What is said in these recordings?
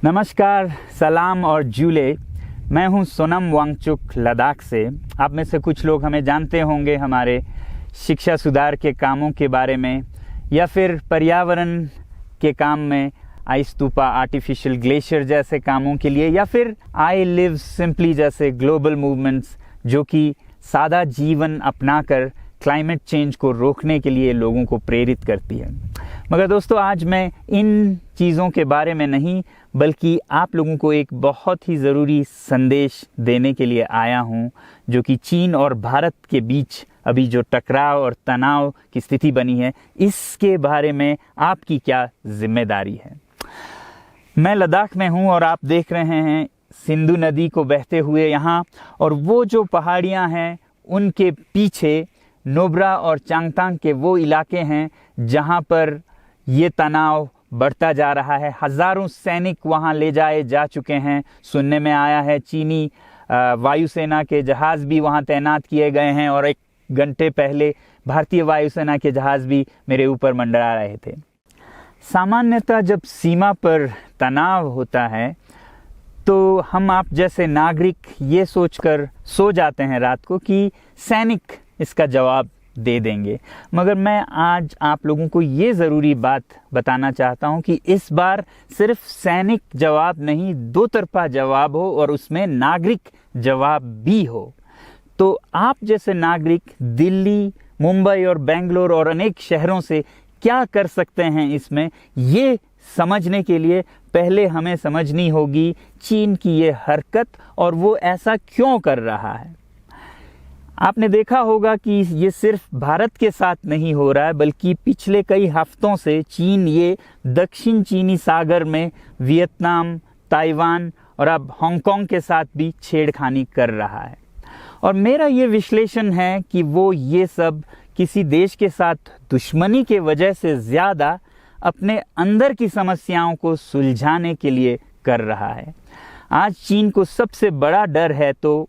नमस्कार, सलाम और जूले। मैं हूं सोनम वांगचुक लद्दाख से। आप में से कुछ लोग हमें जानते होंगे हमारे शिक्षा सुधार के कामों के बारे में, या फिर पर्यावरण के काम में आइस स्तूपा, आर्टिफिशियल ग्लेशियर जैसे कामों के लिए, या फिर आई लिव सिंपली जैसे ग्लोबल मूवमेंट्स जो कि सादा जीवन अपनाकर क्लाइमेट चेंज को रोकने के लिए लोगों को प्रेरित करती है। मगर दोस्तों, आज मैं इन चीज़ों के बारे में नहीं बल्कि आप लोगों को एक बहुत ही ज़रूरी संदेश देने के लिए आया हूं, जो कि चीन और भारत के बीच अभी जो टकराव और तनाव की स्थिति बनी है, इसके बारे में आपकी क्या जिम्मेदारी है। मैं लद्दाख में हूं और आप देख रहे हैं सिंधु नदी को बहते हुए यहाँ, और वो जो पहाड़ियाँ हैं उनके पीछे नुब्रा और चांगथांग के वो इलाके हैं जहाँ पर ये तनाव बढ़ता जा रहा है। हज़ारों सैनिक वहाँ ले जाए जा चुके हैं। सुनने में आया है चीनी वायुसेना के जहाज़ भी वहाँ तैनात किए गए हैं, और 1 घंटे पहले भारतीय वायुसेना के जहाज़ भी मेरे ऊपर मंडरा रहे थे। सामान्यतः जब सीमा पर तनाव होता है तो हम आप जैसे नागरिक ये सोचकर सो जाते हैं रात को कि सैनिक इसका जवाब दे देंगे। मगर मैं आज आप लोगों को ये ज़रूरी बात बताना चाहता हूँ कि इस बार सिर्फ सैनिक जवाब नहीं, दो तरफा जवाब हो और उसमें नागरिक जवाब भी हो। तो आप जैसे नागरिक दिल्ली, मुंबई और बेंगलोर और अनेक शहरों से क्या कर सकते हैं इसमें, ये समझने के लिए पहले हमें समझनी होगी चीन की ये हरकत और वो ऐसा क्यों कर रहा है। आपने देखा होगा कि ये सिर्फ भारत के साथ नहीं हो रहा है, बल्कि पिछले कई हफ्तों से चीन ये दक्षिण चीनी सागर में वियतनाम, ताइवान और अब हांगकांग के साथ भी छेड़खानी कर रहा है। और मेरा ये विश्लेषण है कि वो ये सब किसी देश के साथ दुश्मनी के वजह से ज़्यादा अपने अंदर की समस्याओं को सुलझाने के लिए कर रहा है। आज चीन को सबसे बड़ा डर है तो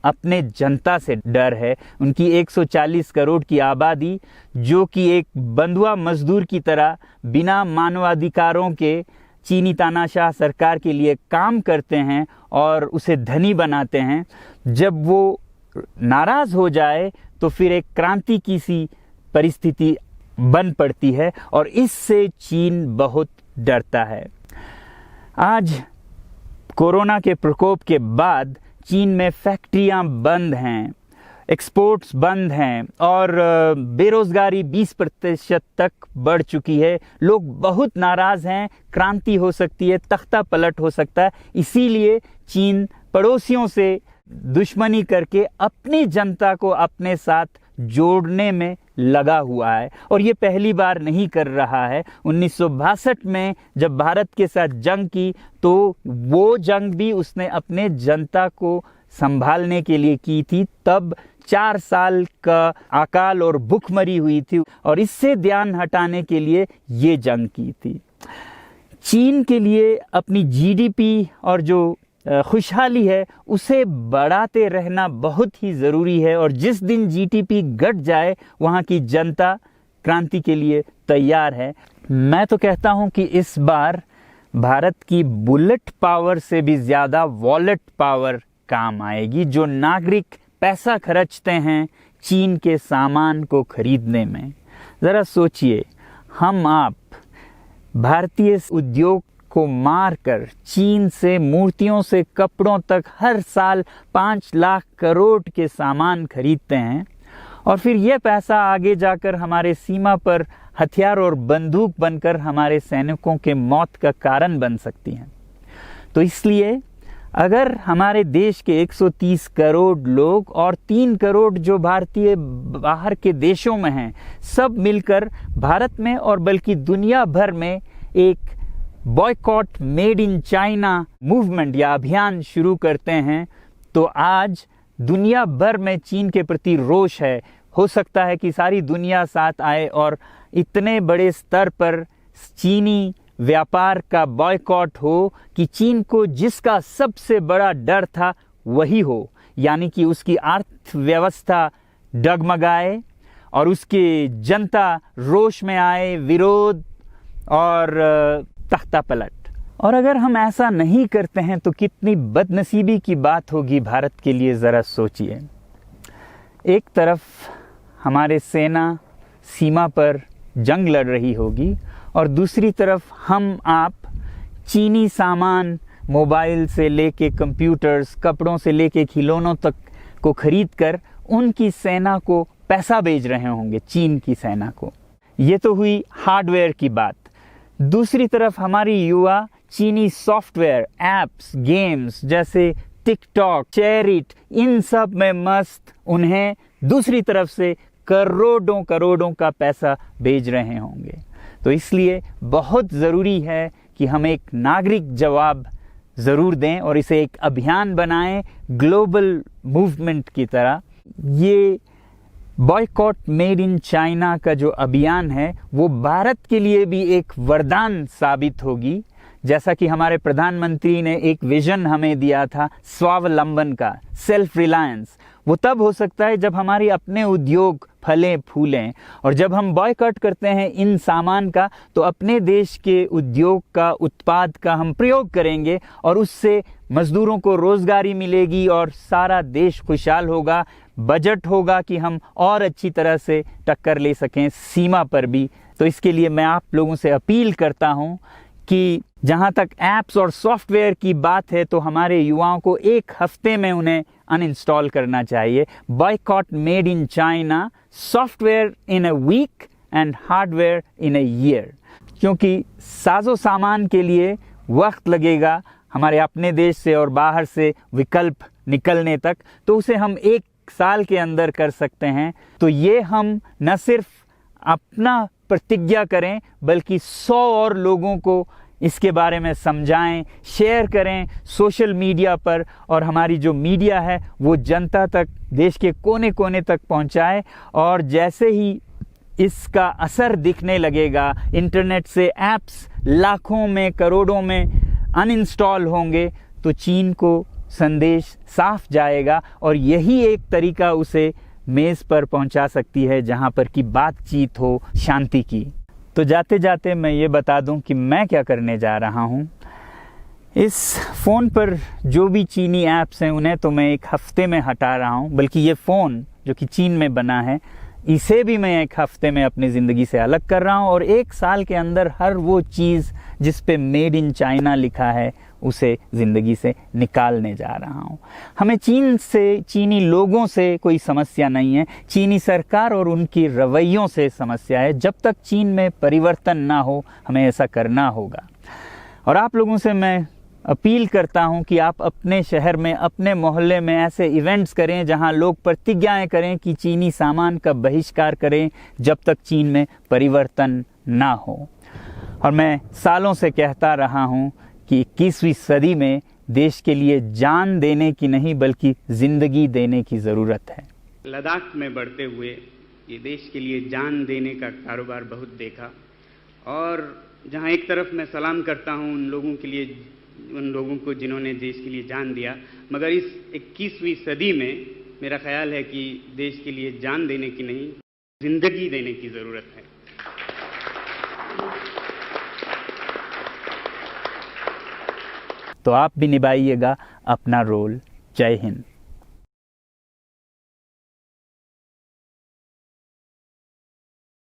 अपने जनता से डर है। उनकी 140 करोड़ की आबादी, जो कि एक बंधुआ मजदूर की तरह बिना मानवाधिकारों के चीनी तानाशाह सरकार के लिए काम करते हैं और उसे धनी बनाते हैं। जब वो नाराज़ हो जाए तो फिर एक क्रांति की सी परिस्थिति बन पड़ती है, और इससे चीन बहुत डरता है। आज कोरोना के प्रकोप के बाद चीन में फैक्ट्रियां बंद हैं, एक्सपोर्ट्स बंद हैं और बेरोज़गारी 20% तक बढ़ चुकी है। लोग बहुत नाराज़ हैं, क्रांति हो सकती है, तख्ता पलट हो सकता है। इसीलिए चीन पड़ोसियों से दुश्मनी करके अपनी जनता को अपने साथ जोड़ने में लगा हुआ है, और ये पहली बार नहीं कर रहा है। 1962 में जब भारत के साथ जंग की तो वो जंग भी उसने अपने जनता को संभालने के लिए की थी। तब 4 साल का अकाल और भूखमरी हुई थी, और इससे ध्यान हटाने के लिए ये जंग की थी। चीन के लिए अपनी जीडीपी और जो खुशहाली है उसे बढ़ाते रहना बहुत ही ज़रूरी है, और जिस दिन जीडीपी घट जाए वहाँ की जनता क्रांति के लिए तैयार है। मैं तो कहता हूँ कि इस बार भारत की बुलेट पावर से भी ज़्यादा वॉलेट पावर काम आएगी। जो नागरिक पैसा खर्चते हैं चीन के सामान को खरीदने में, ज़रा सोचिए, हम आप भारतीय उद्योग को मारकर चीन से मूर्तियों से कपड़ों तक हर साल 5 लाख करोड़ के सामान खरीदते हैं, और फिर यह पैसा आगे जाकर हमारे सीमा पर हथियार और बंदूक बनकर हमारे सैनिकों के मौत का कारण बन सकती हैं। तो इसलिए अगर हमारे देश के 130 करोड़ लोग और 3 करोड़ जो भारतीय बाहर के देशों में हैं, सब मिलकर भारत में और बल्कि दुनिया भर में एक boycott made in China movement या अभियान शुरू करते हैं, तो आज दुनिया भर में चीन के प्रति रोष है। हो सकता है कि सारी दुनिया साथ आए और इतने बड़े स्तर पर चीनी व्यापार का बॉयकॉट हो कि चीन को जिसका सबसे बड़ा डर था वही हो, यानी कि उसकी अर्थव्यवस्था डगमगाए और उसकी जनता रोष में आए, विरोध और तख्ता पलट। और अगर हम ऐसा नहीं करते हैं तो कितनी बदनसीबी की बात होगी भारत के लिए, ज़रा सोचिए। एक तरफ हमारे सेना सीमा पर जंग लड़ रही होगी और दूसरी तरफ हम आप चीनी सामान, मोबाइल से लेके कंप्यूटर्स, कपड़ों से लेके खिलौनों तक को खरीद कर उनकी सेना को पैसा भेज रहे होंगे, चीन की सेना को। ये तो हुई हार्डवेयर की बात। दूसरी तरफ हमारी युवा चीनी सॉफ्टवेयर, एप्स, गेम्स जैसे टिकटॉक, शेयरिट, इन सब में मस्त, उन्हें दूसरी तरफ से करोड़ों करोड़ों का पैसा भेज रहे होंगे। तो इसलिए बहुत ज़रूरी है कि हम एक नागरिक जवाब ज़रूर दें और इसे एक अभियान बनाएं, ग्लोबल मूवमेंट की तरह। ये बॉयकॉट मेड इन चाइना का जो अभियान है वो भारत के लिए भी एक वरदान साबित होगी। जैसा कि हमारे प्रधानमंत्री ने एक विजन हमें दिया था स्वावलंबन का, सेल्फ रिलायंस, वो तब हो सकता है जब हमारे अपने उद्योग फलें फूलें। और जब हम बॉयकॉट करते हैं इन सामान का तो अपने देश के उद्योग का, उत्पाद का हम प्रयोग करेंगे और उससे मजदूरों को रोजगारी मिलेगी और सारा देश खुशहाल होगा। बजट होगा कि हम और अच्छी तरह से टक्कर ले सकें सीमा पर भी। तो इसके लिए मैं आप लोगों से अपील करता हूं कि जहां तक ऐप्स और सॉफ्टवेयर की बात है तो हमारे युवाओं को एक हफ्ते में उन्हें अनइंस्टॉल करना चाहिए। Boycott made in China, software in a week and hardware in a year. क्योंकि साजो सामान के लिए वक्त लगेगा हमारे अपने देश से और बाहर से विकल्प निकलने तक, तो उसे हम 1 साल के अंदर कर सकते हैं। तो ये हम न सिर्फ अपना प्रतिज्ञा करें बल्कि 100 और लोगों को इसके बारे में समझाएं, शेयर करें सोशल मीडिया पर, और हमारी जो मीडिया है वो जनता तक, देश के कोने कोने तक पहुंचाए। और जैसे ही इसका असर दिखने लगेगा, इंटरनेट से ऐप्स लाखों में, करोड़ों में अनइंस्टॉल होंगे, तो चीन को संदेश साफ जाएगा और यही एक तरीका उसे मेज़ पर पहुंचा सकती है जहां पर कि बातचीत हो शांति की। तो जाते जाते मैं ये बता दूं कि मैं क्या करने जा रहा हूं। इस फ़ोन पर जो भी चीनी ऐप्स हैं उन्हें तो मैं 1 हफ्ते में हटा रहा हूं, बल्कि ये फ़ोन जो कि चीन में बना है इसे भी मैं 1 हफ्ते में अपनी ज़िंदगी से अलग कर रहा हूं। और 1 साल के अंदर हर वो चीज़ जिस पे मेड इन चाइना लिखा है उसे ज़िंदगी से निकालने जा रहा हूं। हमें चीन से, चीनी लोगों से कोई समस्या नहीं है, चीनी सरकार और उनकी रवैयों से समस्या है। जब तक चीन में परिवर्तन ना हो हमें ऐसा करना होगा। और आप लोगों से मैं अपील करता हूं कि आप अपने शहर में, अपने मोहल्ले में ऐसे इवेंट्स करें जहां लोग प्रतिज्ञाएं करें कि चीनी सामान का बहिष्कार करें जब तक चीन में परिवर्तन ना हो। और मैं सालों से कहता रहा हूं कि 21वीं सदी में देश के लिए जान देने की नहीं बल्कि ज़िंदगी देने की ज़रूरत है। लद्दाख में बढ़ते हुए ये देश के लिए जान देने का कारोबार बहुत देखा, और जहां एक तरफ मैं सलाम करता हूं उन लोगों के लिए, उन लोगों को जिन्होंने देश के लिए जान दिया, मगर इस 21वीं सदी में मेरा ख्याल है कि देश के लिए जान देने की नहीं, ज़िंदगी देने की ज़रूरत है। तो आप भी निभाइएगा अपना रोल। जय हिंद।